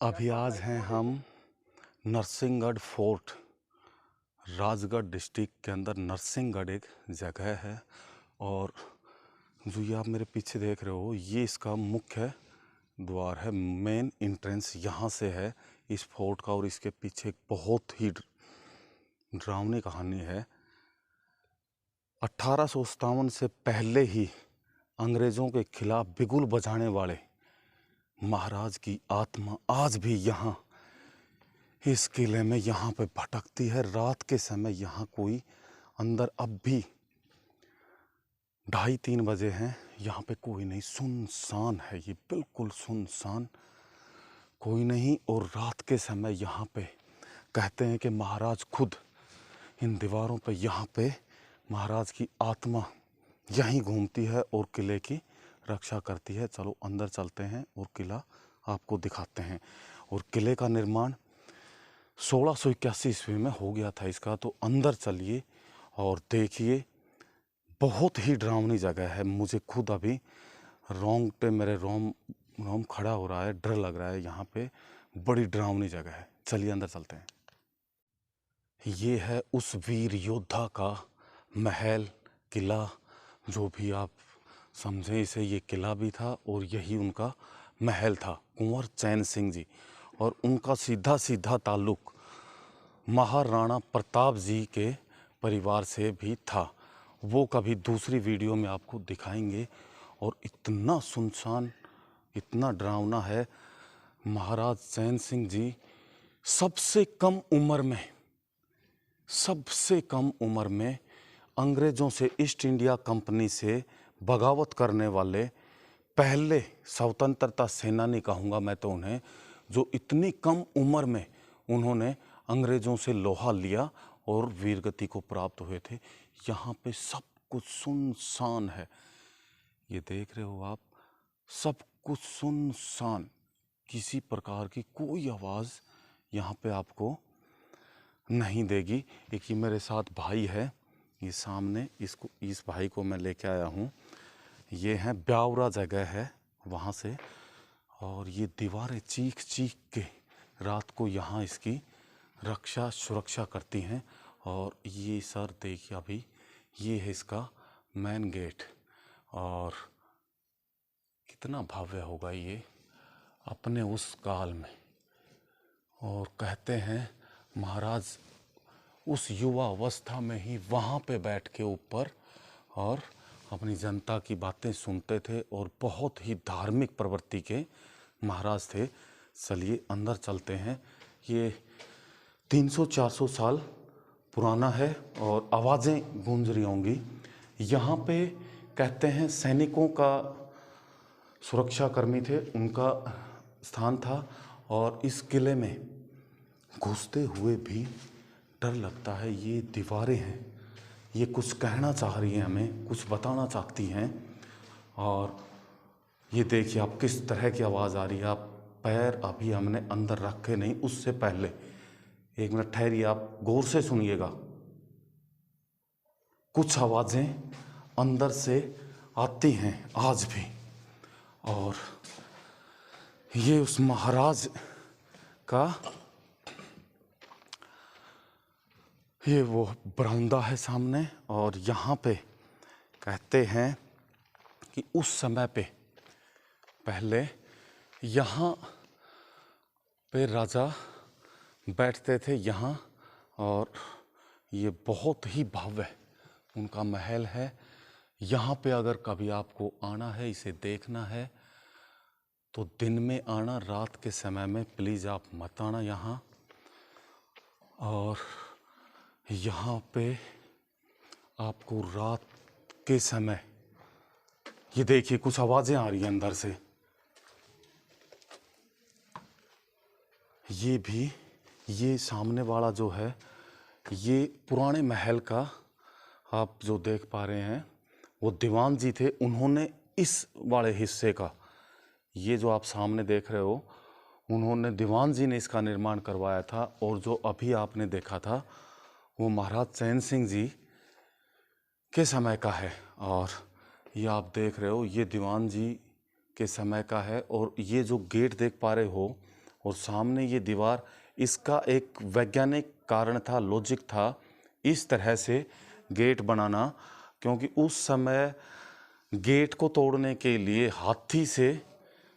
अभी आज हैं हम नरसिंहगढ़ फोर्ट। राजगढ़ डिस्ट्रिक्ट के अंदर नरसिंहगढ़ एक जगह है और जो ये आप मेरे पीछे देख रहे हो ये इसका मुख्य द्वार है। मेन एंट्रेंस यहाँ से है इस फोर्ट का। और इसके पीछे एक बहुत ही डरावनी कहानी है। 1857 से पहले ही अंग्रेज़ों के खिलाफ बिगुल बजाने वाले महाराज की आत्मा आज भी यहाँ इस किले में यहाँ पे भटकती है। रात के समय यहाँ कोई अंदर अब भी 2:30-3 बजे हैं, यहाँ पे कोई नहीं, सुनसान है, ये बिल्कुल सुनसान, कोई नहीं। और रात के समय यहाँ पे कहते हैं कि महाराज खुद इन दीवारों पे यहाँ पे महाराज की आत्मा यहीं घूमती है और किले की रक्षा करती है। चलो अंदर चलते हैं और किला आपको दिखाते हैं। और किले का निर्माण 1681 ईस्वी में हो गया था इसका। तो अंदर चलिए और देखिए, बहुत ही डरावनी जगह है। मुझे खुद अभी रोंगटे मेरे रोम खड़ा हो रहा है, डर लग रहा है। यहाँ पे बड़ी डरावनी जगह है, चलिए अंदर चलते हैं। ये है उस वीर योद्धा का महल, किला, जो भी आप समझें इसे। ये किला भी था और यही उनका महल था, कुंवर चैन सिंह जी। और उनका सीधा सीधा ताल्लुक महाराणा प्रताप जी के परिवार से भी था। वो कभी दूसरी वीडियो में आपको दिखाएंगे। और इतना सुनसान, इतना डरावना है। महाराज चैन सिंह जी सबसे कम उम्र में अंग्रेज़ों से, ईस्ट इंडिया कंपनी से बगावत करने वाले पहले स्वतंत्रता सेनानी कहूँगा मैं तो उन्हें, जो इतनी कम उम्र में उन्होंने अंग्रेज़ों से लोहा लिया और वीरगति को प्राप्त हुए थे। यहाँ पे सब कुछ सुनसान है, ये देख रहे हो आप, सब कुछ सुनसान, किसी प्रकार की कोई आवाज़ यहाँ पे आपको नहीं देगी। एक ये मेरे साथ भाई है, ये सामने, इस भाई को मैं लेके आया हूँ। ये है ब्यावरा जगह है वहाँ से। और ये दीवारें चीख चीख के रात को यहाँ इसकी रक्षा सुरक्षा करती हैं। और ये सर देखिए, अभी ये है इसका मेन गेट। और कितना भव्य होगा ये अपने उस काल में। और कहते हैं महाराज उस युवा अवस्था में ही वहाँ पे बैठ के ऊपर और अपनी जनता की बातें सुनते थे। और बहुत ही धार्मिक प्रवृत्ति के महाराज थे। चलिए अंदर चलते हैं। ये 300-400 साल पुराना है और आवाज़ें गूंज रही होंगी। यहाँ पे कहते हैं सैनिकों का सुरक्षाकर्मी थे, उनका स्थान था। और इस किले में घुसते हुए भी डर लगता है। ये दीवारें हैं, ये कुछ कहना चाह रही हैं, हमें कुछ बताना चाहती हैं। और ये देखिए आप किस तरह की आवाज़ आ रही है। आप पैर अभी हमने अंदर रखे नहीं, उससे पहले एक मिनट ठहरिए, आप गौर से सुनिएगा। कुछ आवाज़ें अंदर से आती हैं आज भी। और ये उस महाराज का ये वो बरामदा है सामने। और यहाँ पे कहते हैं कि उस समय पे पहले यहाँ पे राजा बैठते थे यहाँ। और ये बहुत ही भव्य उनका महल है। यहाँ पे अगर कभी आपको आना है, इसे देखना है, तो दिन में आना, रात के समय में प्लीज़ आप मत आना यहाँ। और यहाँ पे आपको रात के समय, ये देखिए कुछ आवाज़ें आ रही हैं अंदर से। ये भी, ये सामने वाला जो है, ये पुराने महल का आप जो देख पा रहे हैं, वो दीवान जी थे। उन्होंने इस वाले हिस्से का, ये जो आप सामने देख रहे हो, उन्होंने, दीवान जी ने इसका निर्माण करवाया था। और जो अभी आपने देखा था वो महाराज चैन सिंह जी के समय का है। और ये आप देख रहे हो, ये दीवान जी के समय का है। और ये जो गेट देख पा रहे हो, और सामने ये दीवार, इसका एक वैज्ञानिक कारण था, लॉजिक था इस तरह से गेट बनाना, क्योंकि उस समय गेट को तोड़ने के लिए हाथी से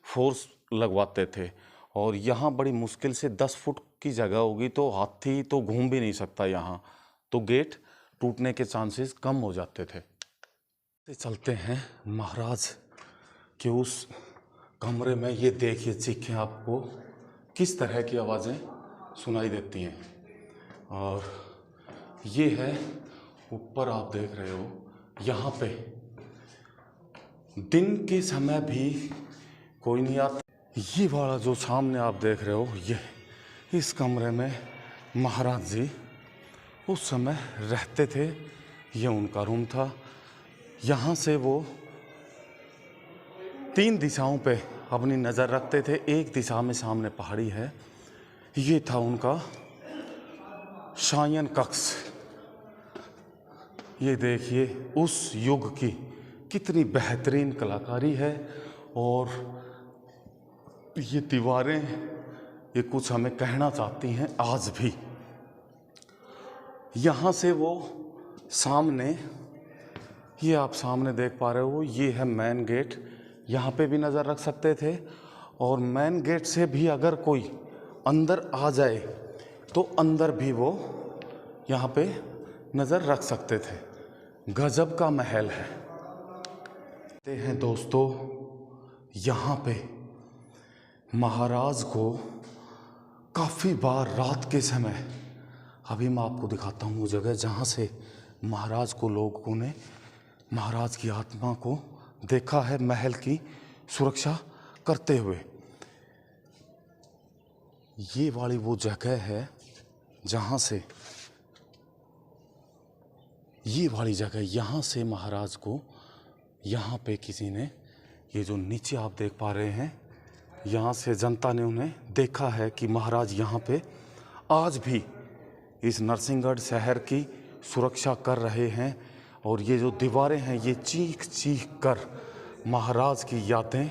फोर्स लगवाते थे और यहाँ बड़ी मुश्किल से 10 फुट की जगह होगी तो हाथी तो घूम भी नहीं सकता यहाँ, तो गेट टूटने के चांसेस कम हो जाते थे। चलते हैं महाराज के उस कमरे में। ये देखिए, चीखें आपको किस तरह की आवाज़ें सुनाई देती हैं। और ये है ऊपर, आप देख रहे हो यहाँ पे दिन के समय भी कोई नहीं आता। ये वाला जो सामने आप देख रहे हो, ये इस कमरे में महाराज जी उस समय रहते थे, ये उनका रूम था। यहाँ से वो 3 दिशाओं पे अपनी नज़र रखते थे। एक दिशा में सामने पहाड़ी है, ये था उनका शयन कक्ष। ये देखिए उस युग की कितनी बेहतरीन कलाकारी है। और ये दीवारें, ये कुछ हमें कहना चाहती हैं आज भी। यहाँ से वो सामने, ये आप सामने देख पा रहे हो, ये है मेन गेट। यहाँ पे भी नज़र रख सकते थे और मेन गेट से भी अगर कोई अंदर आ जाए तो अंदर भी वो यहाँ पे नज़र रख सकते थे। गजब का महल है। कहते हैं दोस्तों, यहाँ पे महाराज को काफ़ी बार रात के समय, अभी मैं आपको दिखाता हूँ वो जगह जहाँ से महाराज को लोगों ने, महाराज की आत्मा को देखा है महल की सुरक्षा करते हुए। ये वाली वो जगह है जहाँ से, ये वाली जगह, यहाँ से महाराज को, यहाँ पे किसी ने, ये जो नीचे आप देख पा रहे हैं, यहाँ से जनता ने उन्हें देखा है कि महाराज यहाँ पे आज भी इस नरसिंहगढ़ शहर की सुरक्षा कर रहे हैं। और ये जो दीवारें हैं, ये चीख चीख कर महाराज की यादें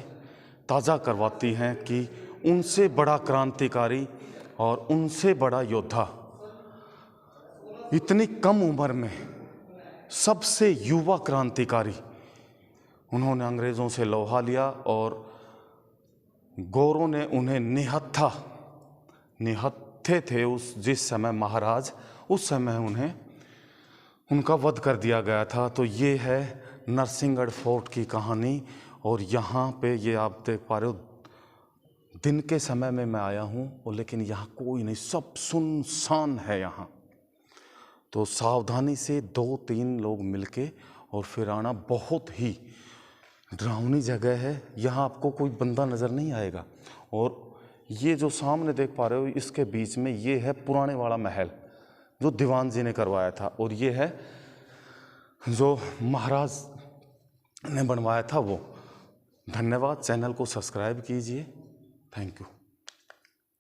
ताज़ा करवाती हैं कि उनसे बड़ा क्रांतिकारी और उनसे बड़ा योद्धा, इतनी कम उम्र में सबसे युवा क्रांतिकारी, उन्होंने अंग्रेज़ों से लोहा लिया और गोरों ने उन्हें निहत्थे थे उस जिस समय महाराज, उस समय उन्हें, उनका वध कर दिया गया था। तो ये है नरसिंहगढ़ फोर्ट की कहानी। और यहाँ पे ये आप देख पा रहे हो, दिन के समय में मैं आया हूँ और लेकिन यहाँ कोई नहीं, सब सुनसान है यहाँ। तो सावधानी से 2-3 लोग मिलके और फिर आना। बहुत ही डरावनी जगह है, यहाँ आपको कोई बंदा नज़र नहीं आएगा। और ये जो सामने देख पा रहे हो, इसके बीच में ये है पुराने वाला महल जो दीवान जी ने करवाया था, और ये है जो महाराज ने बनवाया था वो। धन्यवाद। चैनल को सब्सक्राइब कीजिए। Thank you.